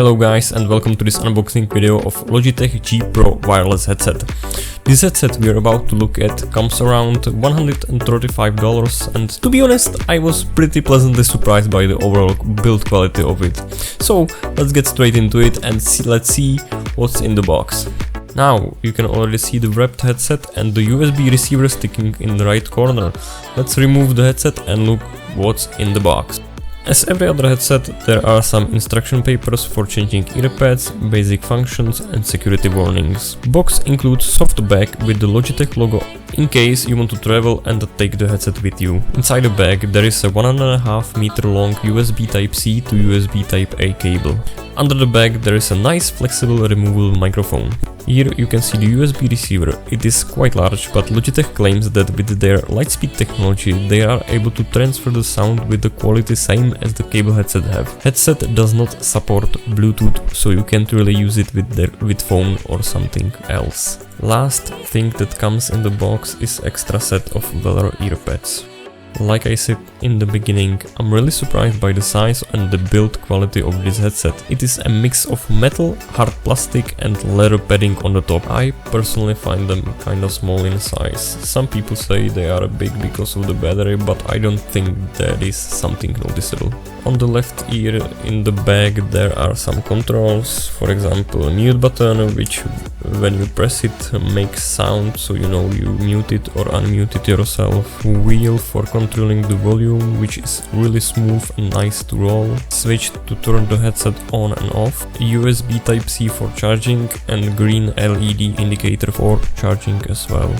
Hello guys and welcome to this unboxing video of Logitech G Pro wireless headset. This headset we are about to look at comes around $135 and to be honest I was pretty pleasantly surprised by the overall build quality of it. So let's get straight into it and let's see what's in the box. Now you can already see the wrapped headset and the USB receiver sticking in the right corner. Let's remove the headset and look what's in the box. As every other headset, there are some instruction papers for changing earpads, basic functions and security warnings. Box includes soft bag with the Logitech logo in case you want to travel and take the headset with you. Inside the bag there is a 1.5 meter long USB Type-C to USB Type-A cable. Under the bag there is a nice flexible removable microphone. Here you can see the USB receiver. It is quite large, but Logitech claims that with their Lightspeed technology they are able to transfer the sound with the quality same as the cable headset have. Headset does not support Bluetooth, so you can't really use it with phone or something else. Last thing that comes in the box is extra set of Velour earpads. Like I said in the beginning, I'm really surprised by the size and the build quality of this headset. It is a mix of metal, hard plastic and leather padding on the top. I personally find them kinda small in size. Some people say they are big because of the battery, but I don't think that is something noticeable. On the left ear in the bag there are some controls, for example a mute button which when you press it makes sound, so you know you mute it or unmute it yourself. Wheel for controlling the volume, which is really smooth and nice to roll. Switch to turn the headset on and off. USB Type-C for charging and green LED indicator for charging as well.